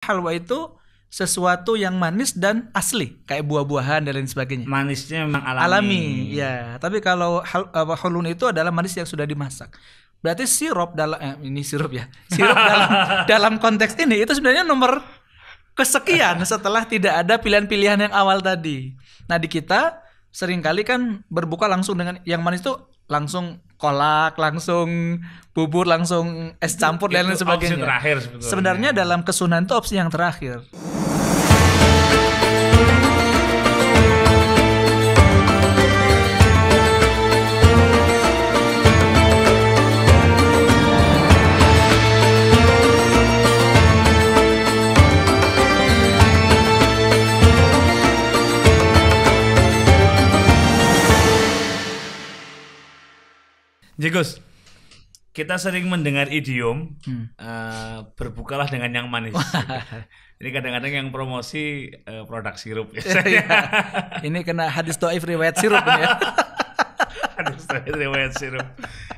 Halwa itu sesuatu yang manis dan asli, kayak buah-buahan dan lain sebagainya. Manisnya memang Alami, ya. Tapi kalau hulun itu adalah manis yang sudah dimasak. Berarti sirup dalam ini sirup ya. Sirup dalam konteks ini itu sebenarnya nomor kesekian setelah tidak ada pilihan-pilihan yang awal tadi. Nah, di kita seringkali kan berbuka langsung dengan yang manis itu langsung kolak, langsung bubur, langsung es campur dan lain sebagainya. Opsi terakhir sebetulnya. Sebenarnya dalam kesunahan itu opsi yang terakhir. Gus, kita sering mendengar idiom berbukalah dengan yang manis. Ini kadang-kadang yang promosi produk sirup. Ini kena hadis dhaif riwayat sirup ini ya. Hadis dhaif riwayat sirup.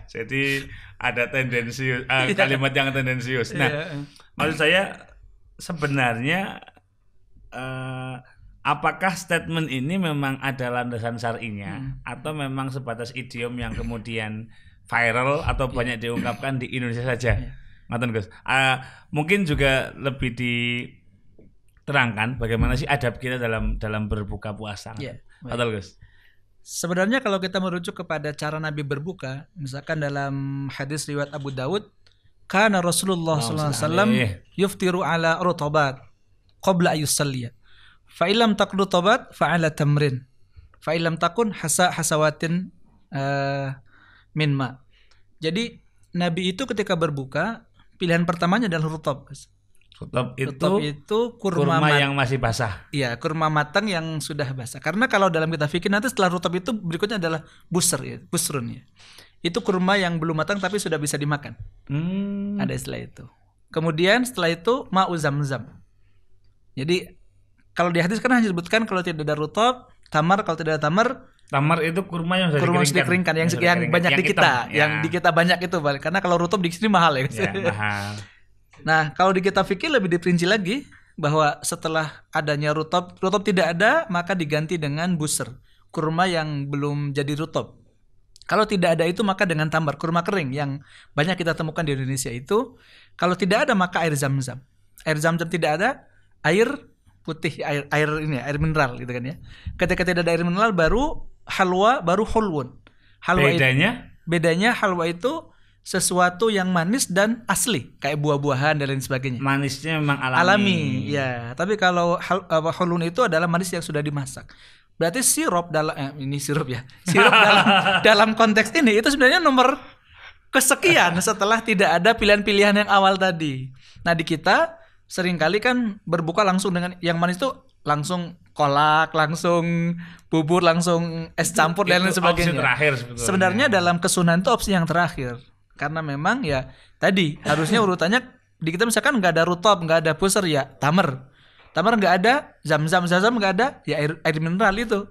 Jadi ada tendensi kalimat yang tendensius. Nah, maksud saya sebenarnya apakah statement ini memang ada landasan syar'inya atau memang sebatas idiom yang kemudian viral atau banyak diungkapkan di Indonesia saja? Ngaten Gus. Mungkin juga lebih diterangkan bagaimana sih adab kita dalam berbuka puasa. Ngaten Gus. Sebenarnya kalau kita merujuk kepada cara Nabi berbuka, misalkan dalam hadis riwayat Abu Dawud, kana Rasulullah sallallahu alaihi wasallam yuftiru ala rutabat qabla ayusalliya. Fa illam takun rutabat fa ala tamrin. Fa illam takun hasawatin min ma. Jadi Nabi itu ketika berbuka pilihan pertamanya adalah rutab. Rutab itu kurma yang masih basah. Iya, kurma matang yang sudah basah. Karena kalau dalam kita fikir nanti setelah rutab itu berikutnya adalah busr ya, busrun ya. Itu kurma yang belum matang tapi sudah bisa dimakan. Ada istilah itu. Kemudian setelah itu ma'u zamzam. Jadi kalau di hadis kan hanya disebutkan kalau tidak ada rutab, tamar, kalau tidak ada tamar itu kurma yang sudah dikeringkan, yang banyak di kita, yang di kita banyak itu, karena kalau rutab di sini mahal ya. Mahal. Nah, kalau di kita fikir lebih diperinci lagi bahwa setelah adanya rutab tidak ada, maka diganti dengan busr, kurma yang belum jadi rutab. Kalau tidak ada itu maka dengan tamar, kurma kering yang banyak kita temukan di Indonesia itu. Kalau tidak ada maka air zam-zam. Air zam-zam tidak ada, air putih, air ini air mineral gitu kan ya. Ketika tidak ada air mineral baru halwa, baru hulwun. Halwa bedanya halwa itu sesuatu yang manis dan asli, kayak buah-buahan dan lain sebagainya. Manisnya memang alami, ya. Tapi kalau hulwun itu adalah manis yang sudah dimasak. Berarti sirup dalam ini sirup ya. Sirup dalam konteks ini itu sebenarnya nomor kesekian setelah tidak ada pilihan-pilihan yang awal tadi. Nah, di kita seringkali kan berbuka langsung dengan yang manis itu langsung kolak, langsung bubur, langsung es campur dan lain sebagainya. Opsi terakhir sebetulnya. Sebenarnya dalam kesunahan itu opsi yang terakhir. Karena memang ya tadi harusnya urutannya di kita misalkan nggak ada rutab, nggak ada pusar ya tamar nggak ada, zam-zam nggak ada, ya air mineral itu.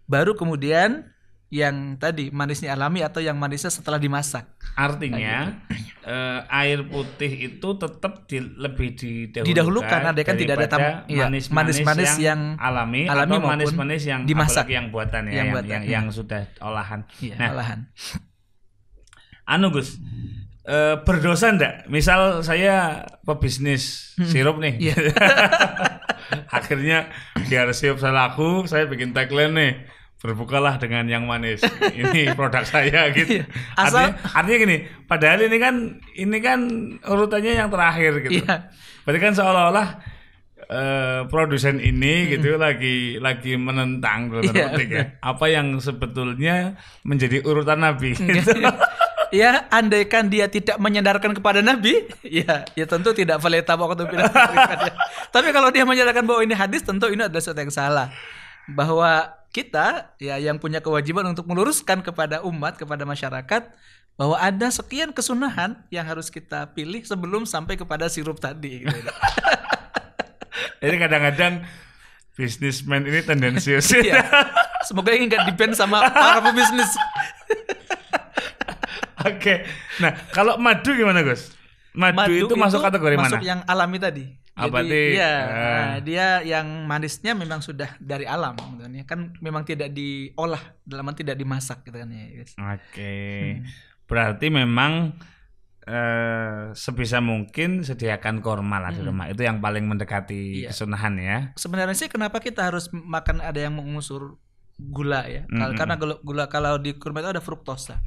Baru kemudian yang tadi manisnya alami atau yang manisnya setelah dimasak. Artinya air putih itu tetap lebih didahulukan. Ada kan tidak ada manis-manis yang alami atau manis-manis yang dimasak, yang buatan ya, yang sudah olahan. Nah, olahan. Gus, berdosa enggak? Misal saya pebisnis sirup nih. Akhirnya biar sirup saya laku, saya bikin tagline nih, berbukalah dengan yang manis. Ini produk saya gitu. Artinya gini, padahal ini kan urutannya yang terakhir gitu. Berarti kan seolah-olah produsen ini gitu lagi menentang ya. Apa yang sebetulnya menjadi urutan Nabi gitu. Ya, andaikan dia tidak menyadarkan kepada Nabi, ya tentu tidak faleta waktu pindah. Tapi kalau dia menyadarkan bahwa ini hadis, tentu ini adalah sesuatu yang salah. Bahwa kita ya yang punya kewajiban untuk meluruskan kepada umat, kepada masyarakat bahwa ada sekian kesunahan yang harus kita pilih sebelum sampai kepada sirup tadi. Gitu. Jadi kadang-kadang bisnismen ini tendensius. Semoga ini nggak di-ban sama para pebisnis. Oke. Nah, kalau madu gimana, Gus? Madu itu masuk kategori mana? Masuk yang alami tadi. Jadi dia yang manisnya memang sudah dari alam kan, memang tidak diolah, dalam arti tidak dimasak gitu kan ya guys. Oke. Berarti memang sebisa mungkin sediakan korma lah di rumah, itu yang paling mendekati kesunahan ya. Sebenarnya sih kenapa kita harus makan ada yang mengunsur gula ya, karena gula kalau di kurma itu ada fruktosa.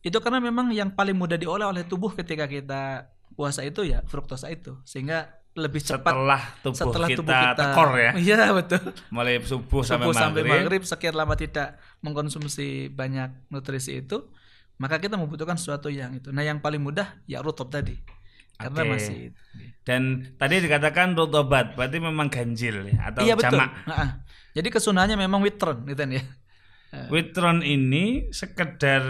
Itu karena memang yang paling mudah diolah oleh tubuh ketika kita puasa itu ya fruktosa itu, sehingga lebih cepat setelah tubuh kita tekor ya. Iya betul. Mulai subuh sampai maghrib sekian lama tidak mengkonsumsi banyak nutrisi itu, maka kita membutuhkan sesuatu yang itu. Nah yang paling mudah ya rutob tadi. Karena masih itu. Dan tadi dikatakan rutobat, berarti memang ganjil ya, atau jamak. Nah, jadi kesunahannya memang witron gitu ya. Witron ini sekedar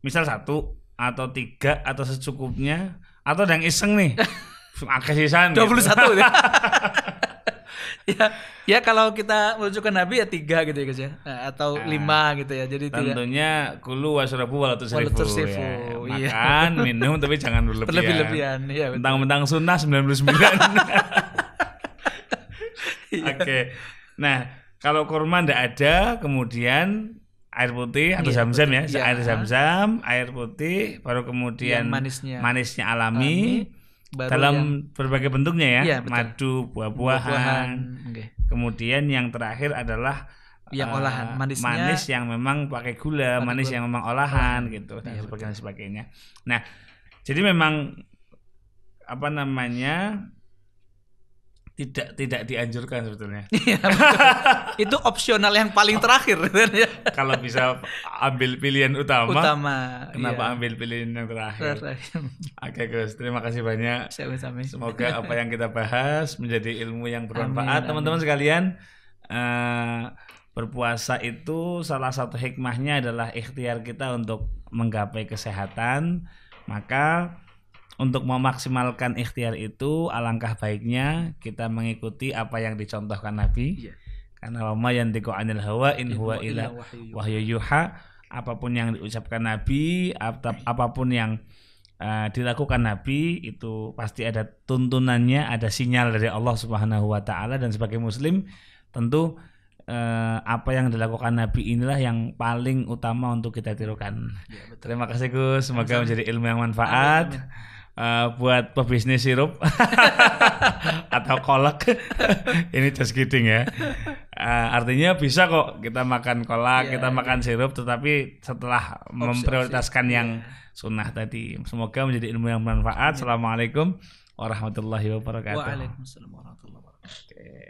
misal 1 atau 3 atau secukupnya, atau ada yang iseng nih. Akasisan 21 gitu. ya kalau kita merujuk ke Nabi ya 3 gitu ya guys ya, atau 5 gitu ya. Jadi tentunya kulu wasrabu walatusrifu ya. Iya. Makan, minum tapi jangan berlebihan. Ya, mentang-mentang sunnah 99. Oke. Nah, kalau kurma ndak ada, kemudian air putih atau zam-zam ya, air zam-zam, air putih, baru kemudian manisnya alami. Dalam berbagai bentuknya ya, madu, buah-buahan. Kemudian yang terakhir adalah yang olahan, manis yang memang pakai gula, manis yang memang olahan gitu, dan sebagainya. Nah, jadi memang tidak dianjurkan sebetulnya. Itu opsional yang paling terakhir. Kalau bisa ambil pilihan utama, kenapa ambil pilihan yang terakhir? Oke Gus, terima kasih banyak. Semoga apa yang kita bahas menjadi ilmu yang bermanfaat. Teman-teman sekalian, berpuasa itu salah satu hikmahnya adalah ikhtiar kita untuk menggapai kesehatan. Maka untuk memaksimalkan ikhtiar itu, alangkah baiknya kita mengikuti apa yang dicontohkan Nabi. Karena wa ma yantiqu 'anil hawa in huwa illa wahyu yuha. Apapun yang diucapkan Nabi, apapun yang dilakukan Nabi, itu pasti ada tuntunannya, ada sinyal dari Allah Subhanahu wa taala. Dan sebagai muslim tentu apa yang dilakukan Nabi inilah yang paling utama untuk kita tirukan. Terima kasih Gus, semoga menjadi ilmu yang manfaat. Buat pebisnis sirup atau kolak, ini just kidding ya. Artinya bisa kok kita makan kolak, kita makan sirup, tetapi setelah memprioritaskan yang sunnah tadi. Semoga menjadi ilmu yang bermanfaat. Assalamualaikum warahmatullahi wabarakatuh. Waalaikumsalam warahmatullahi wabarakatuh.